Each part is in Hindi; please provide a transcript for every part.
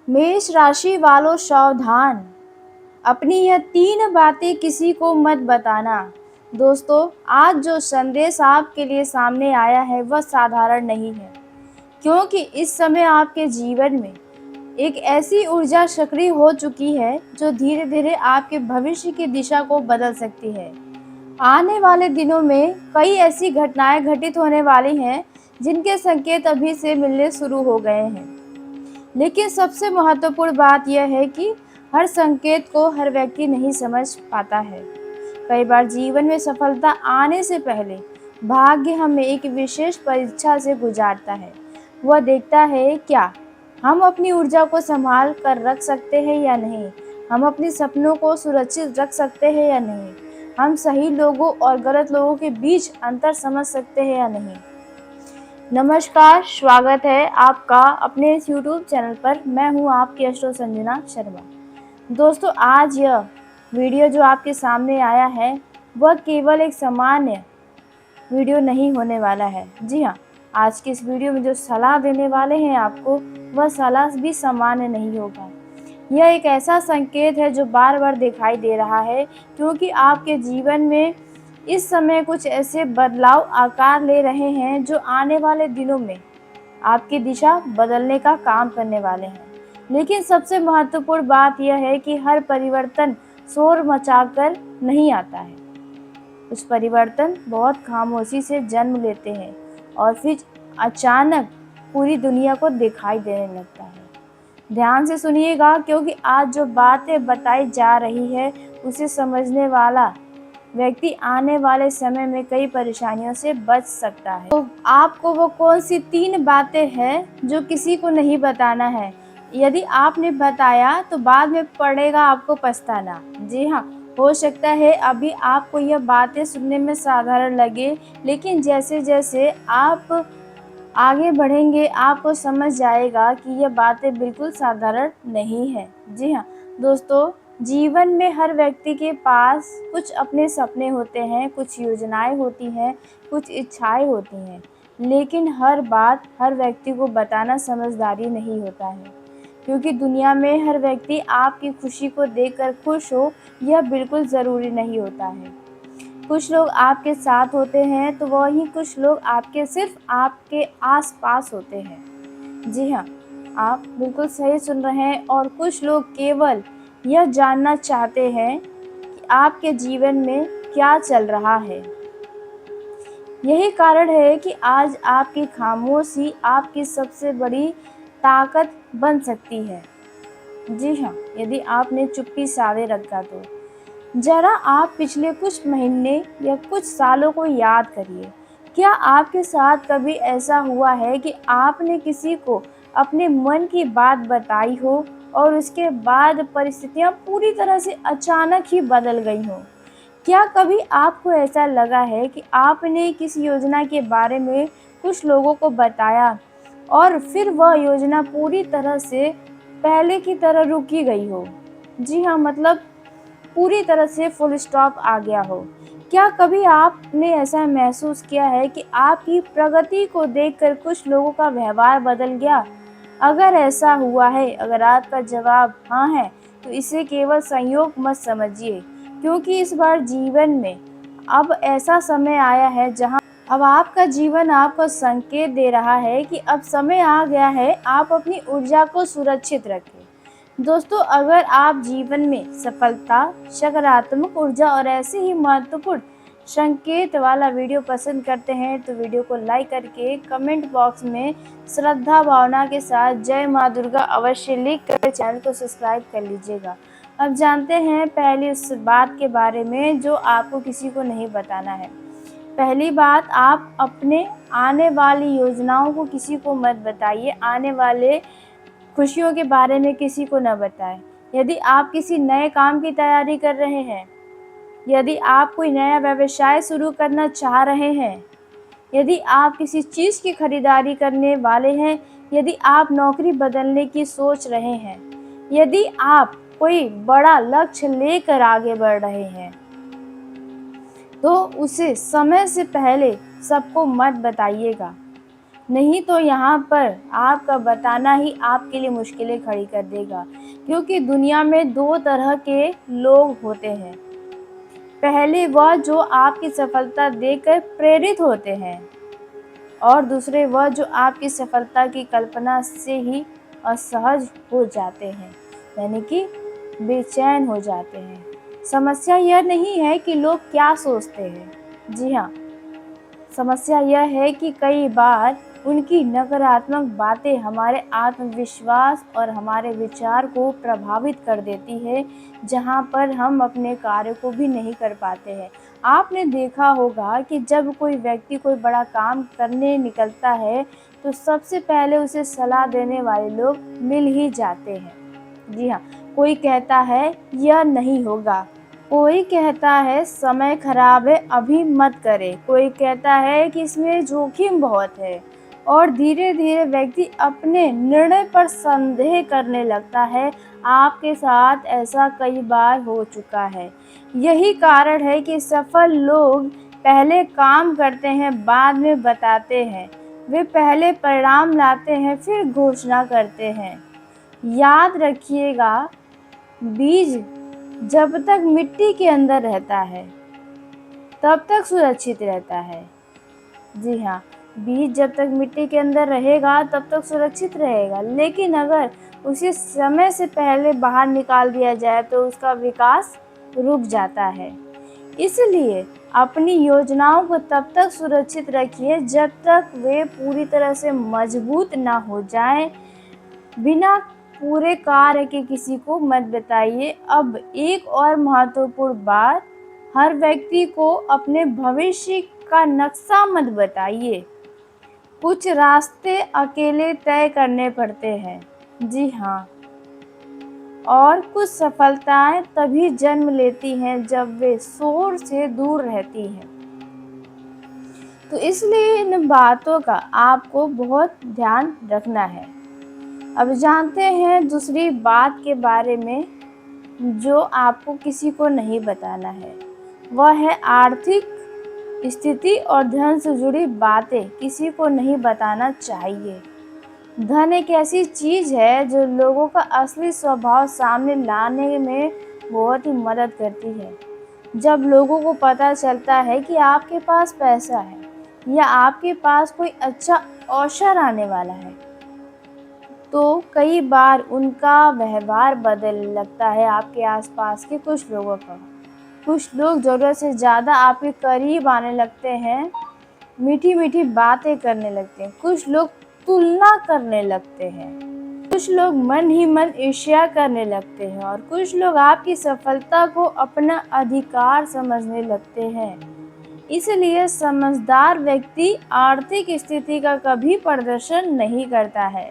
मेष राशि वालों सावधान, अपनी यह 3 बातें किसी को मत बताना। दोस्तों, आज जो संदेश आपके लिए सामने आया है वह साधारण नहीं है, क्योंकि इस समय आपके जीवन में एक ऐसी ऊर्जा सक्रिय हो चुकी है जो धीरे धीरे आपके भविष्य की दिशा को बदल सकती है। आने वाले दिनों में कई ऐसी घटनाएं घटित होने वाली हैं जिनके संकेत अभी से मिलने शुरू हो गए हैं। लेकिन सबसे महत्वपूर्ण बात यह है कि हर संकेत को हर व्यक्ति नहीं समझ पाता है। कई बार जीवन में सफलता आने से पहले भाग्य हमें एक विशेष परीक्षा से गुजारता है। वह देखता है क्या हम अपनी ऊर्जा को संभाल कर रख सकते हैं या नहीं, हम अपने सपनों को सुरक्षित रख सकते हैं या नहीं, हम सही लोगों और गलत लोगों के बीच अंतर समझ सकते हैं या नहीं। नमस्कार, स्वागत है आपका अपने इस YouTube चैनल पर। मैं हूं आपकी एस्ट्रो संजना शर्मा। दोस्तों, आज यह वीडियो जो आपके सामने आया है वह केवल एक सामान्य वीडियो नहीं होने वाला है। जी हाँ, आज की इस वीडियो में जो सलाह देने वाले हैं आपको, वह सलाह भी सामान्य नहीं होगा। यह एक ऐसा संकेत है जो बार बार दिखाई दे रहा है, क्योंकि आपके जीवन में इस समय कुछ ऐसे बदलाव आकार ले रहे हैं जो आने वाले दिनों में आपकी दिशा बदलने का काम करने वाले हैं। लेकिन सबसे महत्वपूर्ण बात यह है कि हर परिवर्तन शोर मचाकर नहीं आता है। कुछ परिवर्तन बहुत खामोशी से जन्म लेते हैं और फिर अचानक पूरी दुनिया को दिखाई देने लगता है। ध्यान से सुनिएगा, क्योंकि आज जो बातें बताई जा रही है उसे समझने वाला व्यक्ति आने वाले समय में कई परेशानियों से बच सकता है। तो आपको वो कौन सी 3 बातें हैं जो किसी को नहीं बताना है। यदि आपने बताया तो बाद में पड़ेगा आपको पछताना। जी हाँ, हो सकता है अभी आपको यह बातें सुनने में साधारण लगे, लेकिन जैसे जैसे आप आगे बढ़ेंगे आपको समझ जाएगा कि यह बातें बिल्कुल साधारण नहीं है। जी हाँ दोस्तों, जीवन में हर व्यक्ति के पास कुछ अपने सपने होते हैं, कुछ योजनाएं होती हैं, कुछ इच्छाएं होती हैं, लेकिन हर बात हर व्यक्ति को बताना समझदारी नहीं होता है, क्योंकि दुनिया में हर व्यक्ति आपकी खुशी को देखकर खुश हो यह बिल्कुल ज़रूरी नहीं होता है। कुछ लोग आपके साथ होते हैं तो वही कुछ लोग आपके सिर्फ आपके आस-पास होते हैं। जी हाँ, आप बिल्कुल सही सुन रहे हैं। और कुछ लोग केवल यह जानना चाहते हैं कि आपके जीवन में क्या चल रहा है। यही कारण है कि आज आपकी खामोशी आपकी सबसे बड़ी ताकत बन सकती है। जी हाँ, यदि आपने चुप्पी साधे रखा तो। जरा आप पिछले कुछ महीने या कुछ सालों को याद करिए। क्या आपके साथ कभी ऐसा हुआ है कि आपने किसी को अपने मन की बात बताई हो और उसके बाद परिस्थितियां पूरी तरह से अचानक ही बदल गई हों? क्या कभी आपको ऐसा लगा है कि आपने किसी योजना के बारे में कुछ लोगों को बताया और फिर वह योजना पूरी तरह से पहले की तरह रुकी गई हो? जी हाँ, मतलब पूरी तरह से फुल स्टॉप आ गया हो। क्या कभी आपने ऐसा महसूस किया है कि आपकी प्रगति को देखकर कुछ लोगों का व्यवहार बदल गया? अगर ऐसा हुआ है, अगर आपका जवाब हाँ है, तो इसे केवल संयोग मत समझिए, क्योंकि इस बार जीवन में अब ऐसा समय आया है जहां अब आपका जीवन आपको संकेत दे रहा है कि अब समय आ गया है आप अपनी ऊर्जा को सुरक्षित रखें। दोस्तों, अगर आप जीवन में सफलता, सकारात्मक ऊर्जा और ऐसे ही महत्वपूर्ण संकेत वाला वीडियो पसंद करते हैं तो वीडियो को लाइक करके कमेंट बॉक्स में श्रद्धा भावना के साथ जय माँ दुर्गा अवश्य लिख कर चैनल को सब्सक्राइब कर लीजिएगा। अब जानते हैं पहली उस बात के बारे में जो आपको किसी को नहीं बताना है। पहली बात, आप अपने आने वाली योजनाओं को किसी को मत बताइए। आने वाले खुशियों के बारे में किसी को न बताएं। यदि आप किसी नए काम की तैयारी कर रहे हैं, यदि आप कोई नया व्यवसाय शुरू करना चाह रहे हैं, यदि आप किसी चीज़ की खरीदारी करने वाले हैं, यदि आप नौकरी बदलने की सोच रहे हैं, यदि आप कोई बड़ा लक्ष्य लेकर आगे बढ़ रहे हैं, तो उसे समय से पहले सबको मत बताइएगा। नहीं तो यहाँ पर आपका बताना ही आपके लिए मुश्किलें खड़ी कर देगा। क्योंकि दुनिया में 2 तरह के लोग होते हैं। पहले वह जो आपकी सफलता देखकर प्रेरित होते हैं और दूसरे वह जो आपकी सफलता की कल्पना से ही असहज हो जाते हैं, यानी कि बेचैन हो जाते हैं। समस्या यह नहीं है कि लोग क्या सोचते हैं। जी हाँ, समस्या यह है कि कई बार उनकी नकारात्मक बातें हमारे आत्मविश्वास और हमारे विचार को प्रभावित कर देती है, जहाँ पर हम अपने कार्य को भी नहीं कर पाते हैं। आपने देखा होगा कि जब कोई व्यक्ति कोई बड़ा काम करने निकलता है, तो सबसे पहले उसे सलाह देने वाले लोग मिल ही जाते हैं। जी हाँ, कोई कहता है यह नहीं होगा, कोई कहता है समय खराब है अभी मत करे, कोई कहता है कि इसमें जोखिम बहुत है और धीरे धीरे व्यक्ति अपने निर्णय पर संदेह करने लगता है। आपके साथ ऐसा कई बार हो चुका है। यही कारण है कि सफल लोग पहले काम करते हैं, बाद में बताते हैं। वे पहले परिणाम लाते हैं, फिर घोषणा करते हैं। याद रखिएगा, बीज जब तक मिट्टी के अंदर रहता है तब तक सुरक्षित रहता है। जी हाँ, बीज जब तक मिट्टी के अंदर रहेगा तब तक सुरक्षित रहेगा, लेकिन अगर उसे समय से पहले बाहर निकाल दिया जाए तो उसका विकास रुक जाता है। इसलिए अपनी योजनाओं को तब तक सुरक्षित रखिए जब तक वे पूरी तरह से मजबूत ना हो जाएं। बिना पूरे कार्य के किसी को मत बताइए। अब एक और महत्वपूर्ण बात, हर व्यक्ति को अपने भविष्य का नक्शा मत बताइए। कुछ रास्ते अकेले तय करने पड़ते हैं। जी हाँ, और कुछ सफलताएं तभी जन्म लेती हैं जब वे शोर से दूर रहती हैं। तो इसलिए इन बातों का आपको बहुत ध्यान रखना है। अब जानते हैं दूसरी बात के बारे में जो आपको किसी को नहीं बताना है। वह है आर्थिक स्थिति और धन से जुड़ी बातें किसी को नहीं बताना चाहिए। धन एक ऐसी चीज़ है जो लोगों का असली स्वभाव सामने लाने में बहुत ही मदद करती है। जब लोगों को पता चलता है कि आपके पास पैसा है या आपके पास कोई अच्छा अवसर आने वाला है, तो कई बार उनका व्यवहार बदलने लगता है। आपके आसपास के कुछ लोगों का, कुछ लोग ज़रूरत से ज़्यादा आपके करीब आने लगते हैं, मीठी मीठी बातें करने लगते हैं, कुछ लोग तुलना करने लगते हैं, कुछ लोग मन ही मन ईर्ष्या करने लगते हैं और कुछ लोग आपकी सफलता को अपना अधिकार समझने लगते हैं। इसलिए समझदार व्यक्ति आर्थिक स्थिति का कभी प्रदर्शन नहीं करता है।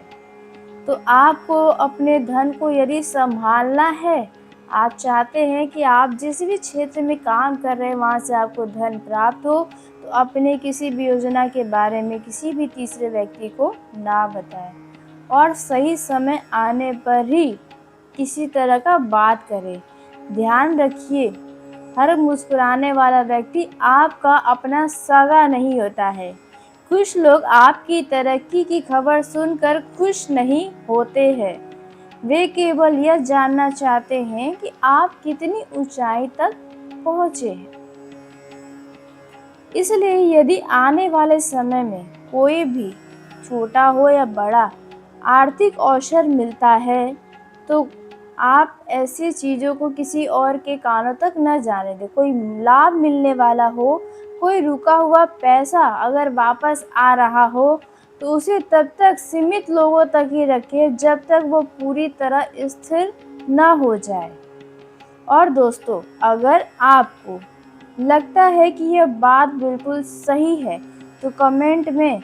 तो आपको अपने धन को यदि संभालना है, आप चाहते हैं कि आप जिस भी क्षेत्र में काम कर रहे हैं वहाँ से आपको धन प्राप्त हो, तो अपने किसी भी योजना के बारे में किसी भी तीसरे व्यक्ति को ना बताएं और सही समय आने पर ही किसी तरह का बात करें। ध्यान रखिए, हर मुस्कुराने वाला व्यक्ति आपका अपना सगा नहीं होता है। कुछ लोग आपकी तरक्की की खबर सुनकर खुश नहीं होते हैं, वे केवल यह जानना चाहते हैं कि आप कितनी ऊंचाई तक पहुंचे हैं। इसलिए यदि आने वाले समय में कोई भी छोटा हो या बड़ा आर्थिक अवसर मिलता है, तो आप ऐसी चीज़ों को किसी और के कानों तक न जाने दें। कोई लाभ मिलने वाला हो, कोई रुका हुआ पैसा अगर वापस आ रहा हो, तो उसे तब तक सीमित लोगों तक ही रखें जब तक वो पूरी तरह स्थिर न हो जाए। और दोस्तों, अगर आपको लगता है कि यह बात बिल्कुल सही है, तो कमेंट में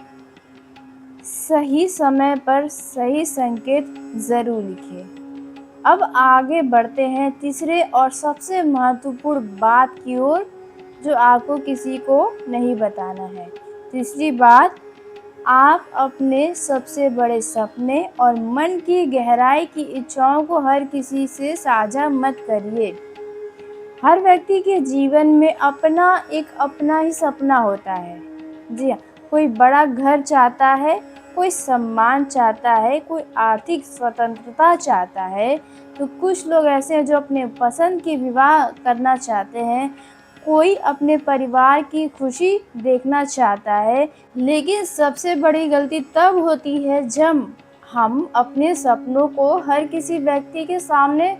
सही समय पर सही संकेत ज़रूर लिखिए। अब आगे बढ़ते हैं तीसरे और सबसे महत्वपूर्ण बात की ओर, जो आपको किसी को नहीं बताना है। तीसरी बात, आप अपने सबसे बड़े सपने और मन की गहराई की इच्छाओं को हर किसी से साझा मत करिए। हर व्यक्ति के जीवन में अपना ही सपना होता है। जी हाँ, कोई बड़ा घर चाहता है, कोई सम्मान चाहता है, कोई आर्थिक स्वतंत्रता चाहता है, तो कुछ लोग ऐसे हैं जो अपने पसंद की विवाह करना चाहते हैं, कोई अपने परिवार की खुशी देखना चाहता है। लेकिन सबसे बड़ी गलती तब होती है जब हम अपने सपनों को हर किसी व्यक्ति के सामने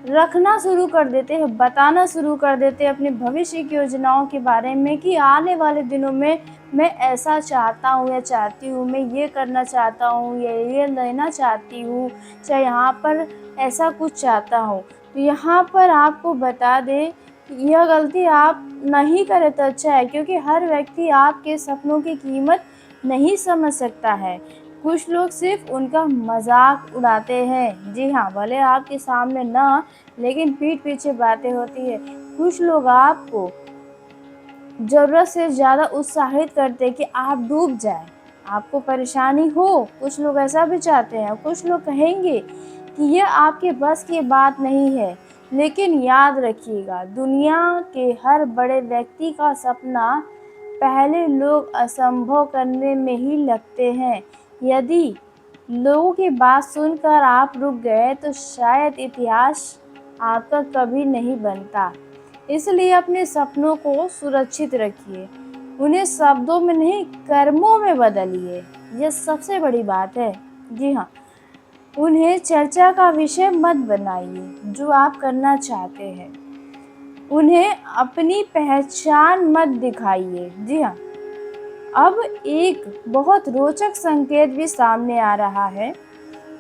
रखना शुरू कर देते हैं, बताना शुरू कर देते हैं अपने भविष्य की योजनाओं के बारे में कि आने वाले दिनों में मैं ऐसा चाहता हूँ या चाहती हूँ, मैं ये करना चाहता हूँ या ये लेना चाहती हूँ, चाहे यहाँ पर ऐसा कुछ चाहता हूँ। तो यहाँ पर आपको बता दें कि यह गलती आप नहीं करें तो अच्छा है, क्योंकि हर व्यक्ति आपके सपनों की कीमत नहीं समझ सकता है। कुछ लोग सिर्फ उनका मजाक उड़ाते हैं। जी हाँ, भले आपके सामने ना, लेकिन पीठ पीछे बातें होती है। कुछ लोग आपको ज़रूरत से ज़्यादा उत्साहित करते हैं कि आप डूब जाएं, आपको परेशानी हो। कुछ लोग ऐसा भी चाहते हैं। कुछ लोग कहेंगे कि यह आपके बस की बात नहीं है। लेकिन याद रखिएगा, दुनिया के हर बड़े व्यक्ति का सपना पहले लोग असंभव करने में ही लगते हैं। यदि लोगों की बात सुनकर आप रुक गए तो शायद इतिहास आपका कभी नहीं बनता। इसलिए अपने सपनों को सुरक्षित रखिए, उन्हें शब्दों में नहीं कर्मों में बदलिए। यह सबसे बड़ी बात है। जी हाँ, उन्हें चर्चा का विषय मत बनाइए। जो आप करना चाहते हैं उन्हें अपनी पहचान मत दिखाइए। जी हाँ, अब एक बहुत रोचक संकेत भी सामने आ रहा है।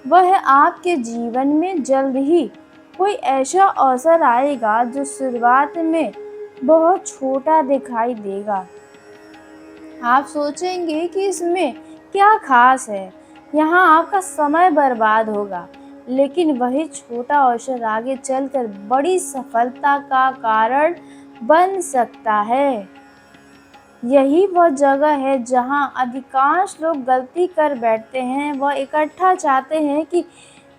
वह है आपके जीवन में जल्द ही कोई ऐसा अवसर आएगा जो शुरुआत में बहुत छोटा दिखाई देगा। आप सोचेंगे कि इसमें क्या खास है, यहाँ आपका समय बर्बाद होगा। लेकिन वही छोटा अवसर आगे चलकर बड़ी सफलता का कारण बन सकता है। यही वह जगह है जहाँ अधिकांश लोग गलती कर बैठते हैं। वह इकट्ठा चाहते हैं कि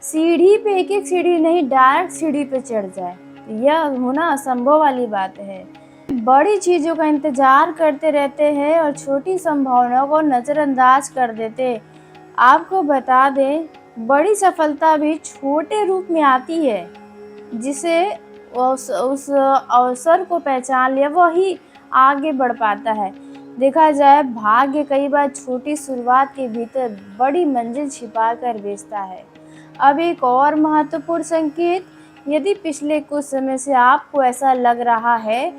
सीढ़ी पे एक एक सीढ़ी नहीं, डायरेक्ट सीढ़ी पे चढ़ जाए। यह होना असंभव वाली बात है। बड़ी चीज़ों का इंतज़ार करते रहते हैं और छोटी संभावनाओं को नज़रअंदाज कर देते। आपको बता दें, बड़ी सफलता भी छोटे रूप में आती है। जिसे उस अवसर को पहचान लिया वही आगे बढ़ पाता है। देखा जाए, भाग्य कई बार छोटी शुरुआत के भीतर बड़ी मंजिल छिपा कर बेचता है। अब एक और महत्वपूर्ण संकेत, यदि पिछले कुछ समय से आपको ऐसा लग रहा है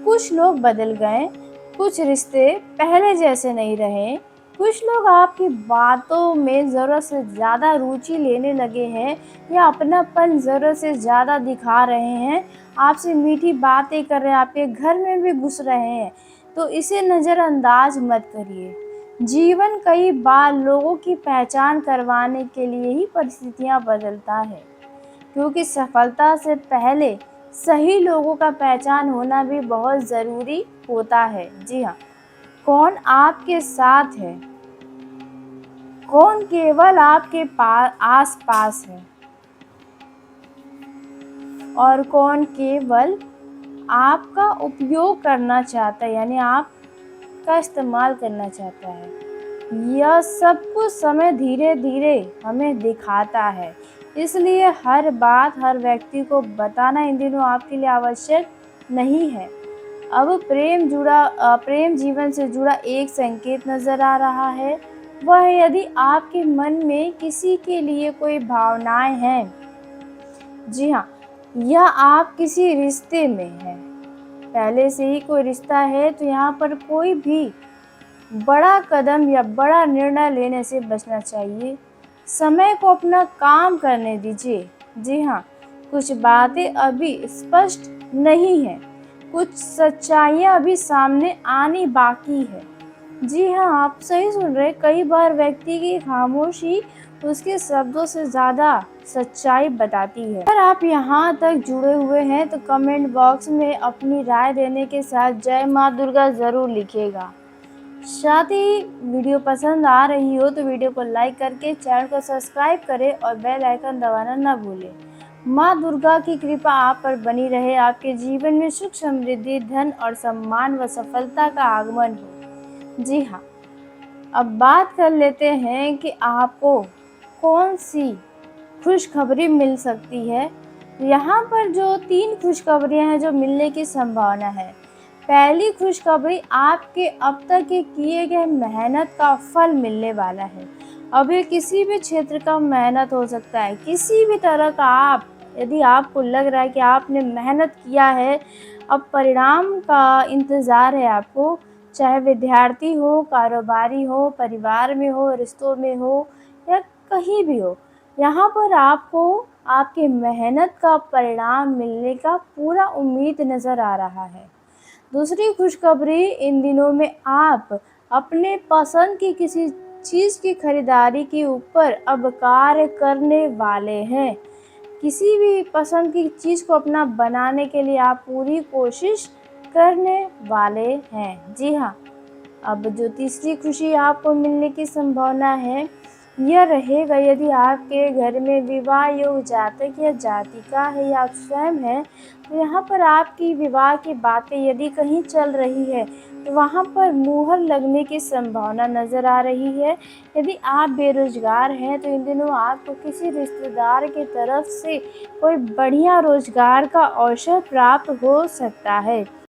कुछ लोग बदल गए, कुछ रिश्ते पहले जैसे नहीं रहे, कुछ लोग आपकी बातों में ज़रूरत से ज़्यादा रुचि लेने लगे हैं या अपनापन ज़रूरत से ज़्यादा दिखा रहे हैं, आपसे मीठी बातें कर रहे हैं, आपके घर में भी घुस रहे हैं, तो इसे नज़रअंदाज मत करिए। जीवन कई बार लोगों की पहचान करवाने के लिए ही परिस्थितियाँ बदलता है, क्योंकि सफलता से पहले सही लोगों का पहचान होना भी बहुत ज़रूरी होता है। जी हाँ, कौन आपके साथ है, कौन केवल आपके आस पास है और कौन केवल आपका उपयोग करना चाहता है, यानी आपका इस्तेमाल करना चाहता है। यह सब कुछ समय धीरे धीरे हमें दिखाता है। इसलिए हर बात हर व्यक्ति को बताना इन दिनों आपके लिए आवश्यक नहीं है। अब प्रेम जीवन से जुड़ा एक संकेत नज़र आ रहा है। वह है, यदि आपके मन में किसी के लिए कोई भावनाएं हैं, जी हाँ, या आप किसी रिश्ते में हैं, पहले से ही कोई रिश्ता है, तो यहाँ पर कोई भी बड़ा कदम या बड़ा निर्णय लेने से बचना चाहिए। समय को अपना काम करने दीजिए। जी हाँ, कुछ बातें अभी स्पष्ट नहीं हैं, कुछ सच्चाइयाँ अभी सामने आनी बाकी है। जी हाँ, आप सही सुन रहे। कई बार व्यक्ति की खामोशी उसके शब्दों से ज़्यादा सच्चाई बताती है। अगर आप यहाँ तक जुड़े हुए हैं तो कमेंट बॉक्स में अपनी राय देने के साथ जय माँ दुर्गा ज़रूर लिखिएगा। साथ ही वीडियो पसंद आ रही हो तो वीडियो को लाइक करके चैनल को सब्सक्राइब करें और बेल आइकन दबाना न भूलें। माँ दुर्गा की कृपा आप पर बनी रहे, आपके जीवन में सुख समृद्धि, धन और सम्मान व सफलता का आगमन हो। जी हाँ, अब बात कर लेते हैं कि आपको कौन-सी खुशखबरी मिल सकती है। यहाँ पर जो 3 खुशखबरियाँ हैं जो मिलने की संभावना है। पहली खुशखबरी आपके अब तक के किए गए मेहनत का फल मिलने वाला है। अब ये किसी भी क्षेत्र का मेहनत हो सकता है, किसी भी तरह का आप यदि आपको लग रहा है कि आपने मेहनत किया है, अब परिणाम का इंतज़ार है आपको, चाहे विद्यार्थी हो, कारोबारी हो, परिवार में हो, रिश्तों में हो या कहीं भी हो। यहाँ पर आपको आपकी मेहनत का परिणाम मिलने का पूरा उम्मीद नज़र आ रहा है। दूसरी खुशखबरी इन दिनों में आप अपने पसंद की किसी चीज़ की खरीदारी के ऊपर अब कार्य करने वाले हैं। किसी भी पसंद की चीज़ को अपना बनाने के लिए आप पूरी कोशिश करने वाले हैं। जी हाँ, अब जो तीसरी खुशी आपको मिलने की संभावना है, यह रहेगा यदि आपके घर में विवाह योग जातक या जातिका है या आप स्वयं हैं, तो यहाँ पर आपकी विवाह की बातें यदि कहीं चल रही है, तो वहाँ पर मुहर लगने की संभावना नज़र आ रही है। यदि आप बेरोज़गार हैं, तो इन दिनों आपको किसी रिश्तेदार की तरफ से कोई बढ़िया रोज़गार का अवसर प्राप्त हो सकता है।